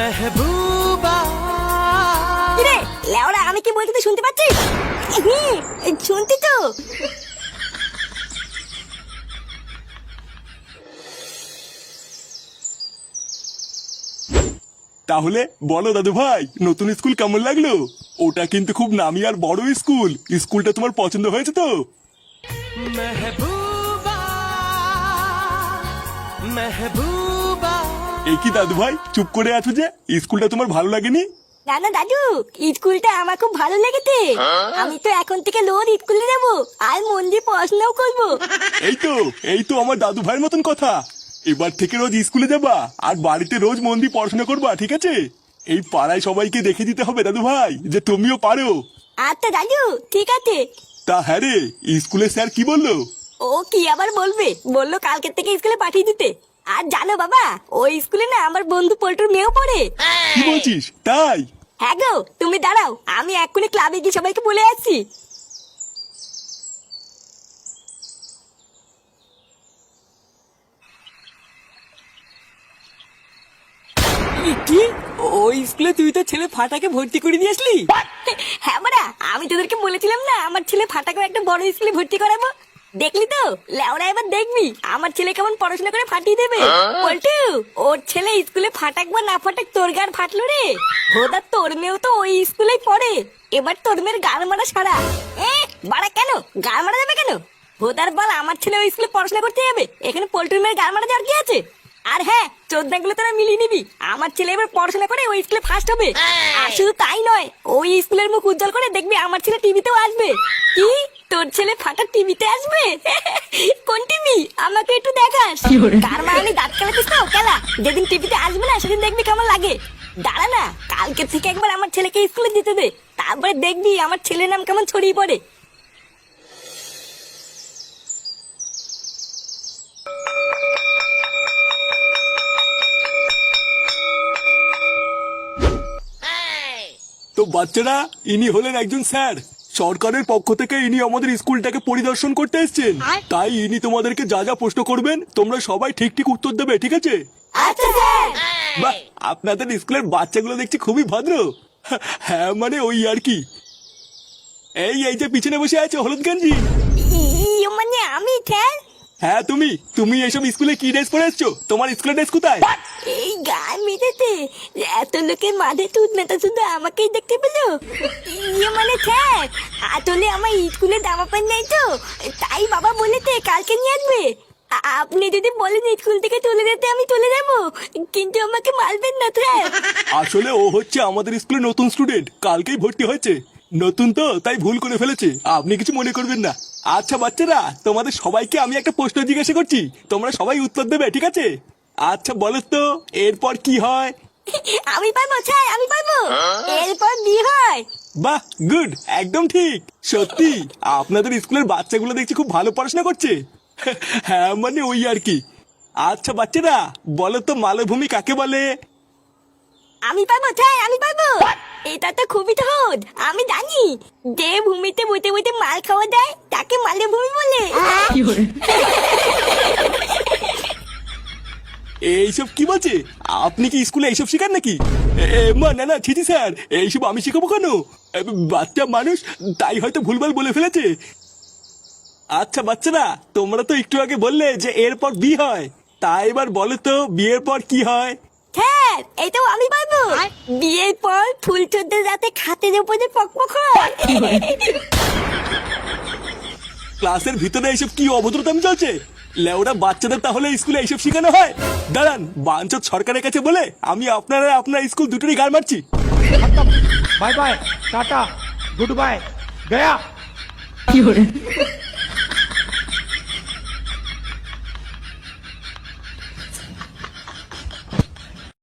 মেহবুবা। কিরে লেওড়া, আমি কি বলতে তুই শুনতে পাচ্ছিস? শুনতি তো। তাহলে বলো দাদু ভাই, নতুন স্কুল কেমন লাগলো? ওটা কিন্তু খুব নামি আর বড় স্কুল। স্কুলটা তোমার পছন্দ হয়েছে তো? মেহবুবা মেহবুবা। এই কি দাদু ভাই, চুপ করে আছো যে? স্কুলটা তোমার ভালো লাগেনি? না না দাদু, স্কুলটা আমার খুব ভালো লেগেছে। আমি তো এখন থেকে রোজ স্কুলে যাবো আর মন দিয়ে পড়াশোনাও করবো। এই তো আমার দাদু ভাইয়ের মতন কথা। এবার থেকে রোজ স্কুলে যাবা আর বাড়িতে রোজ মন দিয়ে পড়াশোনা করবা, ঠিক আছে? এই পাড়ায় সবাইকে দেখে দিতে হবে দাদু ভাই যে তুমিও পারো। আচ্ছা দাদু, ঠিক আছে। তা হ্যাঁ রে, স্কুলে স্যার কি বললো? ও কি আবার বলবে, বললো কালকে থেকে স্কুলে পাঠিয়ে দিতে। আর জানো বাবা, ওই স্কুলে না আমার বন্ধু পল্টুর মেয়েও পড়ে। কি বলছিস, তাই? হ্যাঁ গো, তুমি দাঁড়াও, আমি এক্ষুনি ক্লাবে গিয়ে সবাইকে বলে আসছি। কি? ওই স্কুলে তুই তো ছেলে ফাটাকে ভর্তি করে দিয়ে আসলি? হ্যাঁ বাড়া, আমি তোদেরকে বলেছিলাম না আমার ছেলে ফাটাকে একটা বড় স্কুলে ভর্তি করাবো। দেখলি তো লেওরা, এবার দেখবি আমার ছেলে কেমন পড়াশোনা করে ফাটিয়ে দেবে। পল্টু, ওর ছেলে স্কুলে ফাটাক বা না ফাটাক, তোর গান ফাটলো রে। ভোদা, তোর মেয়েও তো ওই স্কুলেই পড়ে। এবার তোর মেয়ের গান মারা সারা। বাড়া কেন গান মারা যাবে কেন? ভোদার বল, আমার ছেলে ওই স্কুলে পড়াশোনা করতে যাবে, এখানে পল্টুর মেয়ের গান মারা যাওয়ার কি আছে? আর হ্যাঁ, চোদ্দাগুলো তোরা মিলিয়ে নিবি, আমার ছেলে এবার পড়াশোনা করে ওই স্কুলে ফার্স্ট হবে। আর শুধু তাই নয়, ওই স্কুলের মুখ উজ্জ্বল করে দেখবি আমার ছেলে টিভিতেও আসবে। কি, তোর ছেলে ফাটা টিভিতে আসবে? কোন টিভি, আমাকে একটু দেখাস। কার মানে দাঁত কালাতিস তো খেলা, যেদিন টিভিতে আসবে না সেদিন দেখবি কেমন লাগে। দাঁড়া না, কালকে থেকে একবার আমার ছেলেকে স্কুলে যেতে দে, তারপরে দেখবি আমার ছেলের নাম কেমন ছড়িয়ে পড়ে। তো বাচ্চারা, ইনি হলেন একজন স্যার। সরকারের পক্ষ থেকে ইনি আমাদের স্কুলটাকে পরিদর্শন করতে এসেছেন। তাই ইনি তোমাদেরকে যা যা প্রশ্ন করবেন তোমরা সবাই ঠিক ঠিক উত্তর দেবে, ঠিক আছে? আচ্ছা স্যার। বাহ, আপনাদের স্কুলের বাচ্চাগুলো দেখছি খুবই ভদ্র। হ্যাঁ মানে ওই আর কি। এই যে পিছনে বসে আছে হলুদ গেঞ্জি। মানে আমি স্যার? হ্যাঁ তুমি তুমি এইসব স্কুলে কি ড্রেস পরে এসছো? তোমার স্কুলের ড্রেস কোথায়? এই গান মেটেতে এত লোকের মাঝে তুই না, শুধু আমাকেই দেখতে পেলো। মানে স্যার, আসলে আমার স্কুলে জামা প্যান্ট নেই তো, তাই বাবা বলেছে কালকে নিয়ে আসবে। আপনি যদি বলেন স্কুল থেকে তুলে দিতে আমি তুলে যাবো, কিন্তু আমাকে মারবেন না স্যার। আসলে ও হচ্ছে আমাদের স্কুলে নতুন স্টুডেন্ট, কালকেই ভর্তি হয়েছে। নতুন তো তাই ভুল করে ফেলেছে, আপনি কিছু মনে করবেন না। আচ্ছা বাচ্চারা, তোমাদের সবাইকে আমি একটা প্রশ্ন জিজ্ঞাসা করছি, তোমরা সবাই উত্তর দেবে, ঠিক আছে? আচ্ছা বলো তো, এরপর কি হয়? আমি পারবো স্যার, আমি পারবো। এরপর বিয়ে হয়। বাহ, গুড, একদম ঠিক। সত্যি আপনাদের স্কুলের বাচ্চাগুলো দেখছি খুব ভালো পড়াশোনা করছে। হ্যাঁ মানে ওই আর কি। আচ্ছা বাচ্চারা, বলো তো মালভূমি কাকে বলে? আমি পারবো স্যার, আমি পারবো। এটা তো খুবই সহজ, আমি জানি। যে ভূমিতে বইতে বইতে মাল খাওয়া যায় তাকে মালভূমি বলে। এইসব কি বলছে? আপনি কি স্কুলে এইসব শেখান নাকি? না না, ছিটি স্যার, এইসব আমি শেখাবো কেন? বাচ্চা মানুষ, তাই হয়তো ভুলভাল বলে ফেলেছে। আচ্ছা বাচ্চারা, তোমরা তো একটু আগে বললে যে এরপর বিয়ে হয়, তাই এবার বলো তো বিয়ের পর কি হয়? স্যার, এটাও আমি পারবো। বিয়ের পর ফুল চোদ্দের রাতে খাতের উপরে পকপক হয়। ক্লাসের ভিতরে এইসব কি অভদ্রতামি চলছে? লেওরা বাচ্চাদের তাহলে স্কুলে এইসব শেখানো হয়? দাঁড়ান, বাঞ্চত সরকারের কাছে বলে আমি আপনার স্কুল দুটোরই গাল মারছি। Bye bye tata goodbye गया।